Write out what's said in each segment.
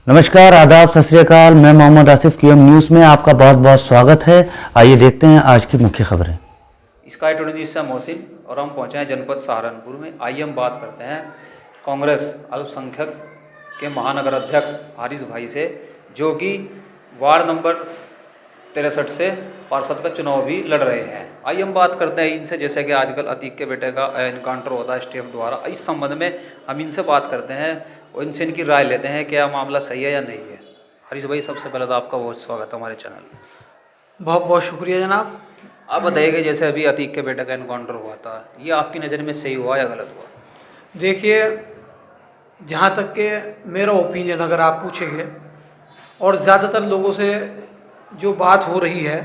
नमस्कार, आदाब, सत श्री अकाल। मैं मोहम्मद आसिफ QM न्यूज़ में आपका बहुत बहुत स्वागत है। आइए देखते हैं आज की मुख्य खबरें। स्काई टुडे न्यूज़ से मोहसिन और हम पहुंचे हैं जनपद सहारनपुर में। आइए हम बात करते हैं कांग्रेस अल्पसंख्यक के महानगर अध्यक्ष हारिस भाई से, जो कि वार्ड नंबर 63 से पार्षद का चुनाव भी लड़ रहे हैं। आइए हम बात करते हैं इनसे, जैसे कि आजकल अतीक के बेटे का एनकाउंटर होता है स्टेफ द्वारा। इस संबंध में हम इनसे बात करते हैं और इनसे इनकी राय लेते हैं, क्या मामला सही है या नहीं है। हारिस भाई, सबसे पहले तो आपका बहुत स्वागत है हमारे चैनल में। बहुत बहुत शुक्रिया जनाब। आप बताइए कि जैसे अभी अतीक के बेटे का एनकाउंटर हुआ था, ये आपकी नज़र में सही हुआ या गलत हुआ? देखिए, जहाँ तक के मेरा ओपिनियन अगर आप पूछेंगे और ज़्यादातर लोगों से जो बात हो रही है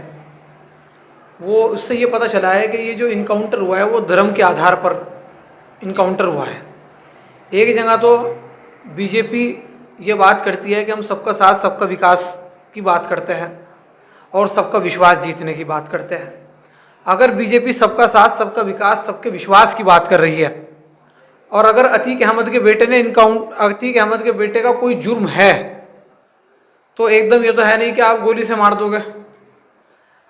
वो उससे ये पता चला है कि ये जो इनकाउंटर हुआ है वो धर्म के आधार पर इनकाउंटर हुआ है। एक जगह तो बीजेपी ये बात करती है कि हम सबका साथ सबका विकास की बात करते हैं और सबका विश्वास जीतने की बात करते हैं। अगर बीजेपी सबका साथ सबका विकास सबके विश्वास की बात कर रही है और अगर अतीक अहमद के बेटे ने अतीक अहमद के बेटे का कोई जुर्म है तो एकदम ये तो है नहीं कि आप गोली से मार दोगे।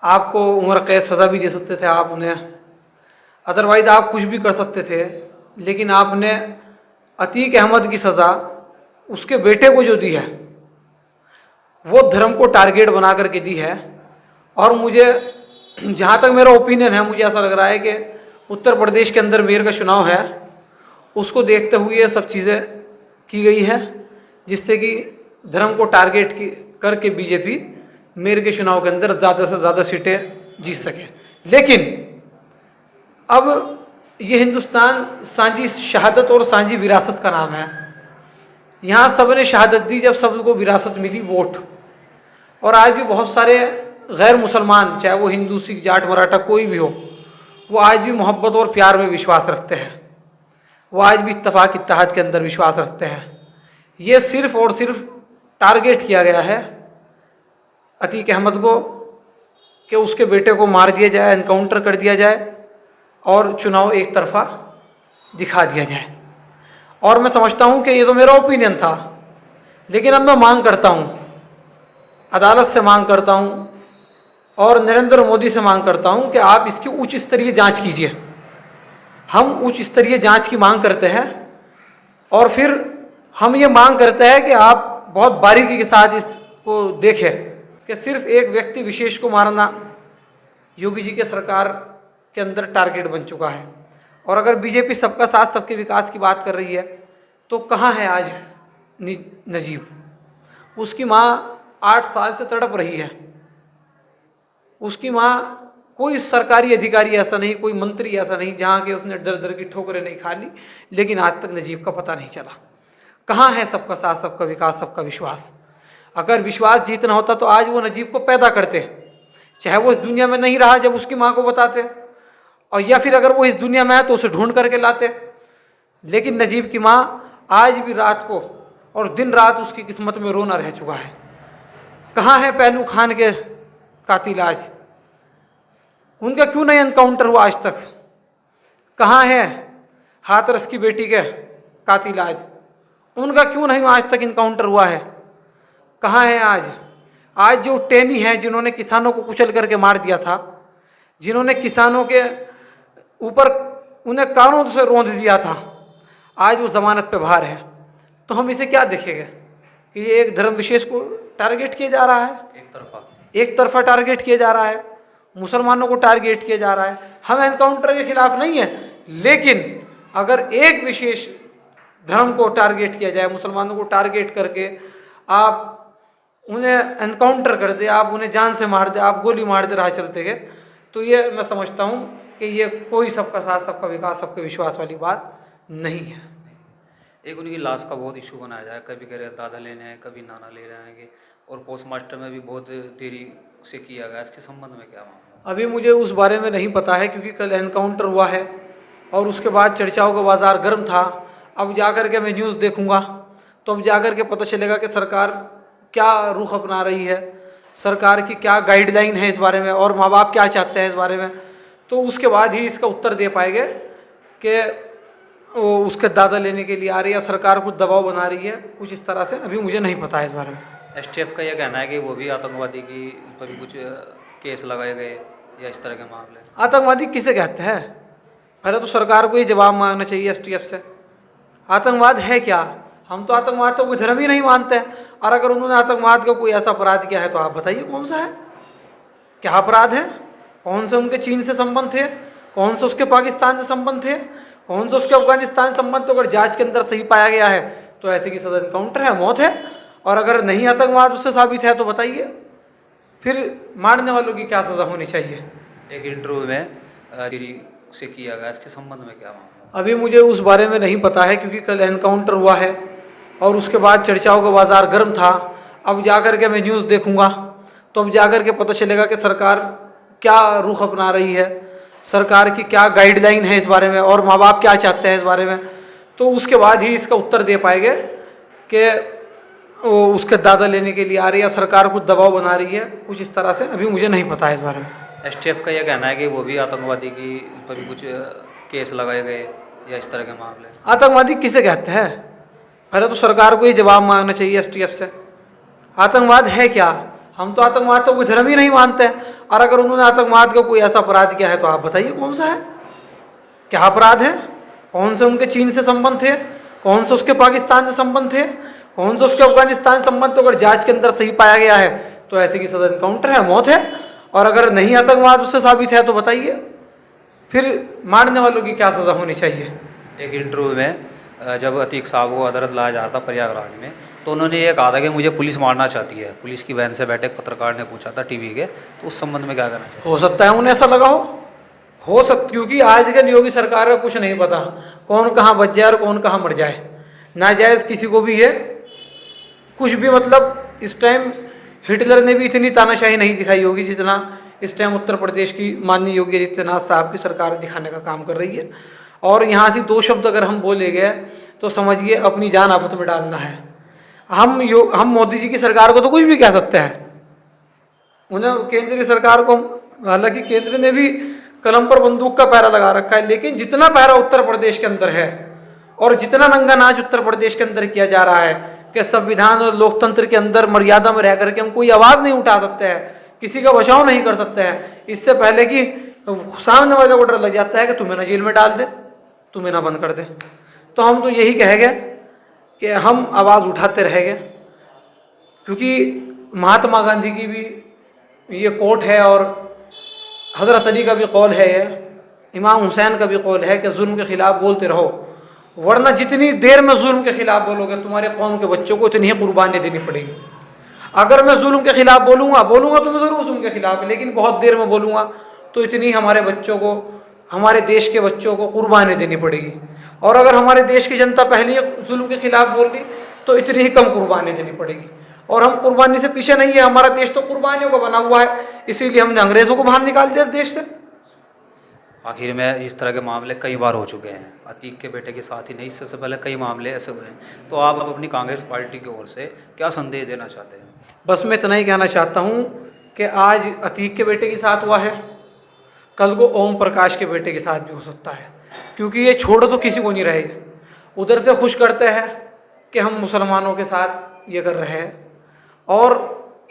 आपको उम्र कैद सज़ा भी दे सकते थे आप उन्हें, अदरवाइज़ आप कुछ भी कर सकते थे, लेकिन आपने अतीक अहमद की सज़ा उसके बेटे को जो दी है वो धर्म को टारगेट बना करके दी है। और मुझे जहाँ तक मेरा ओपिनियन है, मुझे ऐसा लग रहा है कि उत्तर प्रदेश के अंदर मेयर का चुनाव है, उसको देखते हुए ये सब चीज़ें की गई है जिससे कि धर्म को टारगेट करके बीजेपी मेयर के चुनाव के अंदर ज़्यादा से ज़्यादा सीटें जीत सके। लेकिन अब ये हिंदुस्तान सांझी शहादत और सांझी विरासत का नाम है। यहाँ सब ने शहादत दी जब सबको विरासत मिली, वोट। और आज भी बहुत सारे गैर मुसलमान, चाहे वो हिंदू, सिख, जाट, मराठा कोई भी हो, वो आज भी मोहब्बत और प्यार में विश्वास रखते हैं। वो आज भी इत्तेफाक इत्तेहाद के अंदर विश्वास रखते हैं। ये सिर्फ और सिर्फ टारगेट किया गया है अतीक अहमद को कि उसके बेटे को मार दिया जाए, एनकाउंटर कर दिया जाए और चुनाव एक तरफा दिखा दिया जाए। और मैं समझता हूँ कि ये तो मेरा ओपिनियन था, लेकिन अब मैं मांग करता हूँ, अदालत से मांग करता हूँ और नरेंद्र मोदी से मांग करता हूँ कि आप इसकी उच्च स्तरीय जांच कीजिए। हम उच्च स्तरीय जांच की मांग करते हैं और फिर हम ये मांग करते हैं कि आप बहुत बारीकी के साथ इसको देखें कि सिर्फ एक व्यक्ति विशेष को मारना योगी जी के सरकार के अंदर टारगेट बन चुका है। और अगर बीजेपी सबका साथ सबके विकास की बात कर रही है तो कहाँ है आज नजीब? उसकी माँ 8 साल से तड़प रही है। उसकी माँ, कोई सरकारी अधिकारी ऐसा नहीं, कोई मंत्री ऐसा नहीं जहाँ के उसने डर डर की ठोकरें नहीं खा ली, लेकिन आज तक नजीब का पता नहीं चला। कहाँ है सबका साथ सबका विकास सबका विश्वास? अगर विश्वास जीतना होता तो आज वो नजीब को पैदा करते, चाहे वो इस दुनिया में नहीं रहा जब उसकी माँ को बताते, और या फिर अगर वो इस दुनिया में है तो उसे ढूंढ करके लाते। लेकिन नजीब की माँ आज भी रात को और दिन रात उसकी किस्मत में रोना रह चुका है। कहाँ है पहलू खान के कातिल आज? उनका क्यों नहीं एनकाउंटर हुआ आज तक? कहाँ है हाथरस की बेटी के कातिल आज? उनका क्यों नहीं आज तक इनकाउंटर हुआ है? कहाँ है आज? आज जो टेनी है, जिन्होंने किसानों को कुचल करके मार दिया था, जिन्होंने किसानों के ऊपर उन्हें कानून से रौंद दिया था, आज वो जमानत पे बाहर है। तो हम इसे क्या देखेंगे कि ये एक धर्म विशेष को टारगेट किया जा रहा है, एक तरफा टारगेट किया जा रहा है, मुसलमानों को टारगेट किया जा रहा है। हम एनकाउंटर के खिलाफ नहीं है, लेकिन अगर एक विशेष धर्म को टारगेट किया जाए, मुसलमानों को टारगेट करके आप उन्हें एनकाउंटर कर दे, आप उन्हें जान से मार दे, आप गोली मार दे राह चलते गए, तो ये मैं समझता हूँ कि ये कोई सबका साथ सबका विकास सबके विश्वास वाली बात नहीं है। एक उनकी लाश का बहुत इशू बनाया जाए, कभी कह रहे दादा लेने आए, कभी नाना ले रहे आएंगे, और पोस्टमास्टर में भी बहुत देरी से किया गया। इसके संबंध में क्या मामला? अभी मुझे उस बारे में नहीं पता है, क्योंकि कल एनकाउंटर हुआ है और उसके बाद चर्चाओं का बाजार गर्म था। अब जाकर के मैं न्यूज़ देखूंगा तो अब जाकर के पता चलेगा कि सरकार क्या रुख अपना रही है, सरकार की क्या गाइडलाइन है इस बारे में, और माँ बाप क्या चाहते हैं इस बारे में। तो उसके बाद ही इसका उत्तर दे पाएंगे कि उसके दादा लेने के लिए आ रही है या सरकार कुछ दबाव बना रही है, कुछ इस तरह से। अभी मुझे नहीं पता है इस बारे में। एसटीएफ का यह कहना है कि वो भी आतंकवादी की पर भी कुछ केस लगाए गए या इस तरह के मामले। आतंकवादी किसे कहते हैं? पहले तो सरकार को ये जवाब मांगना चाहिए एसटीएफ से, आतंकवाद है क्या? हम तो आतंकवाद तो कोई धर्म ही नहीं मानते हैं। और अगर उन्होंने आतंकवाद का कोई ऐसा अपराध किया है तो आप बताइए कौन सा है, क्या अपराध है? कौन से उनके चीन से संबंध थे, कौन से उसके पाकिस्तान से संबंध थे, कौन से उसके अफगानिस्तान से संबंध? तो अगर जांच के अंदर सही पाया गया है तो ऐसे की सजा एनकाउंटर है, मौत है। और अगर नहीं आतंकवाद उससे साबित है तो बताइए फिर मारने वालों की क्या सजा होनी चाहिए? एक इंटरव्यू में से किया गया, इसके संबंध में क्या मामला? अभी मुझे उस बारे में नहीं पता है क्योंकि कल एनकाउंटर हुआ है और उसके बाद चर्चाओं का बाजार गर्म था। अब जाकर के मैं न्यूज़ देखूंगा तो अब जाकर के पता चलेगा कि सरकार क्या रुख अपना रही है, सरकार की क्या गाइडलाइन है इस बारे में और माँ बाप क्या चाहते हैं इस बारे में। तो उसके बाद ही इसका उत्तर दे पाएंगे कि उसके दादा लेने के लिए आ रही है या सरकार कुछ दबाव बना रही है, कुछ इस तरह से। अभी मुझे नहीं पता है इस बारे में। एसटीएफ का यह कहना है कि वो भी आतंकवादी की पर भी कुछ केस लगाए गए या इस तरह के मामले। आतंकवादी किसे कहते हैं? पहले तो सरकार को ये जवाब मांगना चाहिए एसटीएफ से, आतंकवाद है क्या? हम तो आतंकवाद तो कोई धर्म ही नहीं मानते हैं। और अगर उन्होंने आतंकवाद का कोई ऐसा अपराध किया है तो आप बताइए कौन सा है, क्या अपराध है? कौन से उनके चीन से संबंध थे, कौन से उसके पाकिस्तान से संबंध थे, कौन से उसके अफगानिस्तान से संबंध? तो अगर जांच के अंदर सही पाया गया है तो ऐसे की सजा एनकाउंटर है, मौत है। और अगर नहीं आतंकवाद उससे साबित है तो बताइए फिर मारने वालों की क्या सजा होनी चाहिए? एक इंटरव्यू में जब अतीक साहब को अदालत लाया जा रहा था प्रयागराज में, तो उन्होंने ये कहा था कि मुझे पुलिस मारना चाहती है। पुलिस की वैन से बैठे एक पत्रकार ने पूछा था टीवी के, तो उस संबंध में क्या करना चाहिए? हो सकता है उन्हें ऐसा लगा हो सकता, क्योंकि आजकल योगी सरकार का कुछ नहीं पता कौन कहाँ बच जाए और कौन कहाँ मर जाए। नाजायज किसी को भी है कुछ भी, मतलब इस टाइम हिटलर ने भी इतनी तानाशाही नहीं दिखाई होगी जितना इस टाइम उत्तर प्रदेश की माननीय योगी आदित्यनाथ साहब की सरकार दिखाने का काम कर रही है। और यहाँ से दो शब्द अगर हम बोले गए तो समझिए अपनी जान आफत में डालना है। हम मोदी जी की सरकार को तो कुछ भी कह सकते हैं, उन्हें केंद्रीय सरकार को, हालांकि केंद्र ने भी कलम पर बंदूक का पहरा लगा रखा है, लेकिन जितना पहरा उत्तर प्रदेश के अंदर है और जितना नंगा नाच उत्तर प्रदेश के अंदर किया जा रहा है कि संविधान और लोकतंत्र के अंदर मर्यादा में रह करके हम कोई आवाज नहीं उठा सकते हैं, किसी का बचाव नहीं कर सकते हैं, इससे पहले कि सामने वाले को डर लग जाता है कि तुम्हें ना जेल में डाल दे, तुम्हें ना बंद कर दे। तो हम तो यही कहेंगे कि हम आवाज उठाते रहेंगे, क्योंकि महात्मा गांधी की भी ये कोट है और हजरत अली का भी कौल है, इमाम हुसैन का भी कौल है कि जुल्म के खिलाफ बोलते रहो, वरना जितनी देर में जुल्म के खिलाफ बोलोगे तुम्हारे कौम के बच्चों को उतनी ही कुर्बानी देनी पड़ेगी। अगर मैं जुल्म के खिलाफ बोलूँगा तो मैं ज़रूर जुल्म के खिलाफ, लेकिन बहुत देर में बोलूँगा तो इतनी हमारे बच्चों को, हमारे देश के बच्चों को कुर्बानी देनी पड़ेगी। और अगर हमारे देश की जनता पहले ही जुल्म के खिलाफ बोल दी तो इतनी ही कम कुर्बानी देनी पड़ेगी। और हम कुर्बानी से पीछे नहीं है, हमारा देश तो कुर्बानियों का बना हुआ है, इसीलिए हमने अंग्रेजों को बाहर निकाल दिया देश से। आखिर में इस तरह के मामले कई बार हो चुके हैं, अतीक के बेटे के साथ ही नहीं, इससे पहले कई मामले ऐसे हुए हैं। तो आप अपनी कांग्रेस पार्टी की ओर से क्या संदेश देना चाहते हैं? बस मैं इतना ही कहना चाहता हूँ कि आज अतीक के बेटे के साथ हुआ है, कल को ओम प्रकाश के बेटे के साथ भी हो सकता है, क्योंकि ये छोड़ तो किसी को नहीं रहे। उधर से खुश करते हैं कि हम मुसलमानों के साथ ये कर रहे हैं और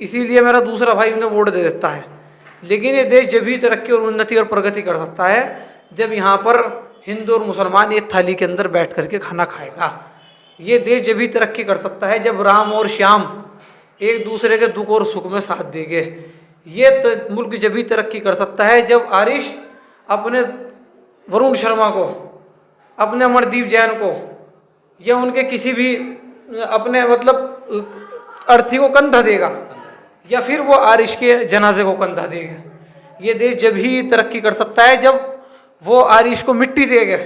इसीलिए मेरा दूसरा भाई उन्हें वोट दे देता है। लेकिन ये देश जब भी तरक्की और उन्नति और प्रगति कर सकता है जब यहाँ पर हिंदू और मुसलमान एक थाली के अंदर बैठ करके खाना खाएगा। ये देश जब भी तरक्की कर सकता है जब राम और श्याम एक दूसरे के दुख और सुख में साथ देंगे। ये मुल्क जब भी तरक्की कर सकता है जब आरिश अपने वरुण शर्मा को, अपने अमरदीप जैन को या उनके किसी भी अपने मतलब अर्थी को कंधा देगा या फिर वो आरिश के जनाजे को कंधा देगा। ये देश जब ही तरक्की कर सकता है जब वो आरिश को मिट्टी देगा।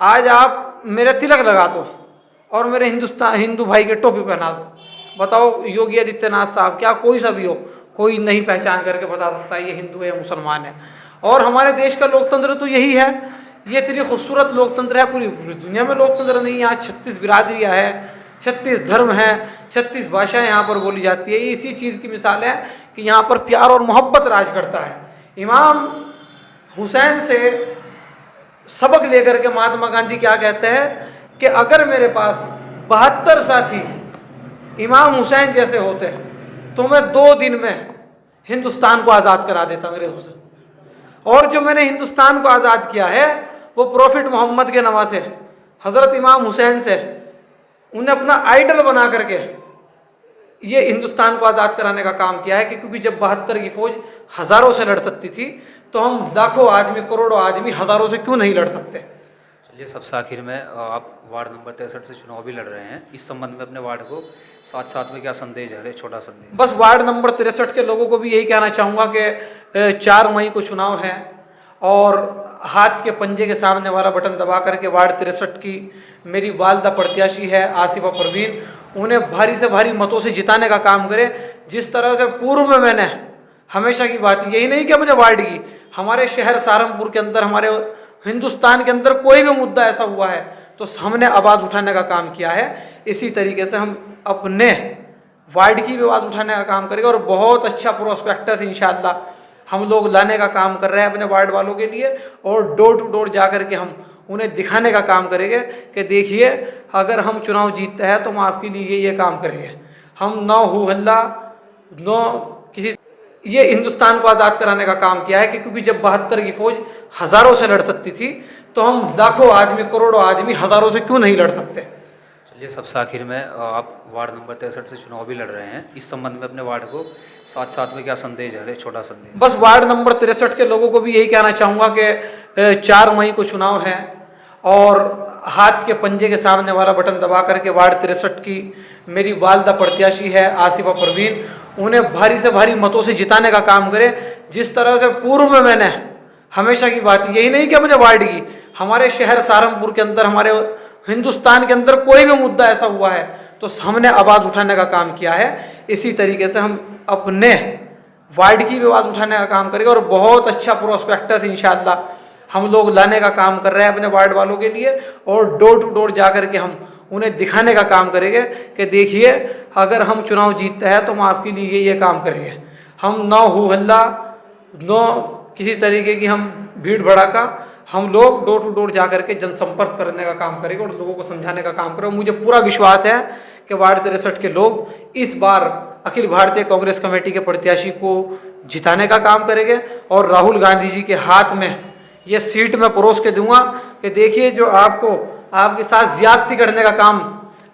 आज आप मेरे तिलक लगा दो और मेरे हिंदू भाई के टोपी पहना दो, बताओ योगी आदित्यनाथ साहब क्या कोई सा भी हो, कोई नहीं पहचान करके बता सकता है ये हिंदू है या मुसलमान है। और हमारे देश का लोकतंत्र तो यही है, ये इतनी खूबसूरत लोकतंत्र है, पूरी दुनिया में लोकतंत्र नहीं। यहाँ 36 बिरादरियाँ हैं, 36 धर्म हैं, 36 भाषाएं यहाँ पर बोली जाती है। ये इसी चीज़ की मिसाल है कि यहाँ पर प्यार और मोहब्बत राज करता है। इमाम हुसैन से सबक लेकर के महात्मा गांधी क्या कहते हैं कि अगर मेरे पास 72 साथी इमाम हुसैन जैसे होते तो मैं 2 दिन में हिंदुस्तान को आज़ाद करा देता अंग्रेजों से। और जो मैंने हिंदुस्तान को आज़ाद किया है वो प्रॉफिट मोहम्मद के नवासे हज़रत इमाम हुसैन से उन्हें अपना आइडल बना करके ये हिंदुस्तान को आज़ाद कराने का काम किया है कि क्योंकि जब 72 की फौज हज़ारों से लड़ सकती थी तो हम लाखों आदमी, करोड़ों आदमी हज़ारों से क्यों नहीं लड़ सकते। चलिए, सबसे आखिर में आप वार्ड नंबर 63 से चुनाव भी लड़ रहे हैं, इस संबंध में अपने वार्ड को साथ साथ में क्या संदेश है, छोटा संदेश? बस वार्ड नंबर 63 के लोगों को भी यही कहना चाहूँगा कि 4 मई को चुनाव है और हाथ के पंजे के सामने वाला बटन दबा करके वार्ड 63 की मेरी वालदा प्रत्याशी है आसिफा परवीन, उन्हें भारी से भारी मतों से जिताने का काम करें। जिस तरह से पूर्व में मैंने हमेशा की बात यही नहीं कि अपने वार्ड की, हमारे शहर सहारनपुर के अंदर, हमारे हिंदुस्तान के अंदर कोई भी मुद्दा ऐसा हुआ है तो हमने आवाज़ उठाने का काम किया है। इसी तरीके से हम अपने वार्ड की भी आवाज़ उठाने का काम करेंगे और बहुत अच्छा प्रोस्पेक्टस इंशाल्लाह हम लोग लाने का काम कर रहे हैं अपने वार्ड वालों के लिए और डोर टू डोर जा करके हम उन्हें दिखाने का काम करेंगे कि देखिए अगर हम चुनाव जीतते हैं तो हम आपके लिए ये काम करेंगे। हम नौ हो हल्ला नो किसी ये हिंदुस्तान को आज़ाद कराने का काम किया है कि क्योंकि जब 72 की फौज हज़ारों से लड़ सकती थी तो हम लाखों आदमी, करोड़ों आदमी हज़ारों से क्यों नहीं लड़ सकते। चलिए, सबसे आखिर में आप वार्ड नंबर 63 से चुनाव भी लड़ रहे हैं, इस संबंध में अपने वार्ड को साथ साथ में क्या संदेश है, छोटा संदेश? बस वार्ड नंबर 63 के लोगों को भी यही कहना चाहूँगा कि 4 मई को चुनाव है और हाथ के पंजे के सामने वाला बटन दबा करके वार्ड 63 की मेरी वालदा प्रत्याशी है आसिफा परवीन, उन्हें भारी से भारी मतों से जिताने का काम करें। जिस तरह से पूर्व में मैंने हमेशा की बात यही नहीं कि अपने वार्ड की, हमारे शहर सहारनपुर के अंदर, हमारे हिंदुस्तान के अंदर कोई भी मुद्दा ऐसा हुआ है तो हमने आवाज़ उठाने का काम किया है। इसी तरीके से हम अपने वार्ड की भी आवाज़ उठाने का काम करेंगे और बहुत अच्छा प्रोस्पेक्टस इंशाल्लाह हम लोग लाने का काम कर रहे हैं अपने वार्ड वालों के लिए और डोर टू डोर जा करके हम उन्हें दिखाने का काम करेंगे कि देखिए अगर हम चुनाव जीतते हैं तो हम आपके लिए ये काम करेंगे। हम नौ हो हल्ला नो किसी तरीके की हम भीड़ भड़ाका, हम लोग डोर टू डोर जा करके जनसंपर्क करने का काम करेंगे और लोगों को समझाने का काम करेंगे। मुझे पूरा विश्वास है कि वार्ड 63 के लोग इस बार अखिल भारतीय कांग्रेस कमेटी के प्रत्याशी को जिताने का काम करेंगे और राहुल गांधी जी के हाथ में ये सीट में परोस के दूंगा कि देखिए जो आपको आपके साथ ज्यादती करने का काम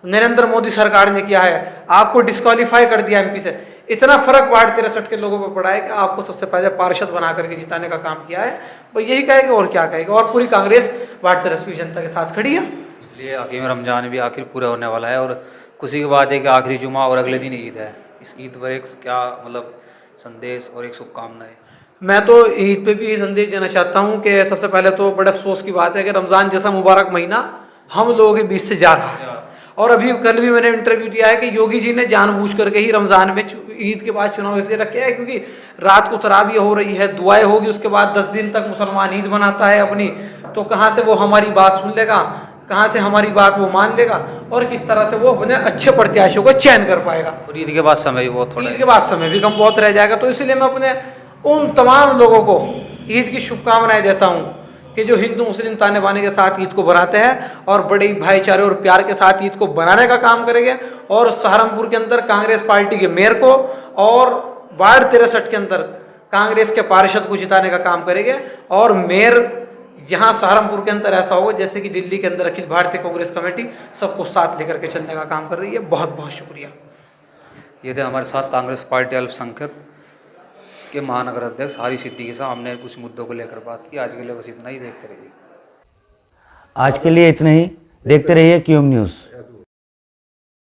नरेंद्र मोदी सरकार ने किया है, आपको डिस्क्वालीफाई कर दिया एमपी से, इतना फर्क वार्ड 63 के लोगों को पड़ा है कि आपको सबसे पहले पार्षद बना करके जिताने का काम किया है। वो यही कहेगा और क्या कहेगा, और पूरी कांग्रेस वार्ड 63 की जनता के साथ खड़ी है। इसलिए हकीम रमजान भी आखिर पूरा होने वाला है और खुशी की बात है कि आखिरी जुमा और अगले दिन ईद है। इस ईद पर एक क्या मतलब संदेश और एक शुभकामनाएं? मैं तो ईद पे भी ये संदेश देना चाहता हूँ कि सबसे पहले तो बड़े अफसोस की बात है कि रमज़ान जैसा मुबारक महीना हम लोगों के बीच से जा रहा है। और अभी कल भी मैंने इंटरव्यू दिया है कि योगी जी ने जानबूझ करके ही रमज़ान में ईद के बाद चुनाव इसलिए रखे है क्योंकि रात को तरावी हो रही है, दुआएं होगी, उसके बाद 10 दिन तक मुसलमान ईद मनाता है अपनी, तो कहाँ से वो हमारी बात सुन लेगा, कहाँ से हमारी बात वो मान लेगा और किस तरह से वो अपने अच्छे प्रत्याशियों को चयन कर पाएगा। और ईद के बाद समय भी बहुत थोड़ा, ईद के बाद समय भी कम बहुत रह जाएगा। तो इसलिए मैं अपने उन तमाम लोगों को ईद की शुभकामनाएं देता हूँ कि जो हिंदू मुस्लिम ताने बाने के साथ ईद को बनाते हैं और बड़े भाईचारे और प्यार के साथ ईद को बनाने का काम करेंगे। और सहारनपुर के अंदर कांग्रेस पार्टी के मेयर को और वार्ड 63 के अंदर कांग्रेस के पार्षद को जिताने का काम करेंगे। और मेयर यहाँ सहारनपुर के अंदर ऐसा होगा जैसे कि दिल्ली के अंदर अखिल भारतीय कांग्रेस कमेटी सबको साथ लेकर के चलने का काम कर रही है। बहुत बहुत शुक्रिया। ये थे हमारे साथ कांग्रेस पार्टी अल्पसंख्यक के महानगर अध्यक्ष हारिस सिद्दीकी साहब। हमने कुछ मुद्दों को लेकर बात की। आज के लिए बस इतना ही। देखते रहिए। आज के लिए इतना ही। देखते रहिए क्यूएम न्यूज़।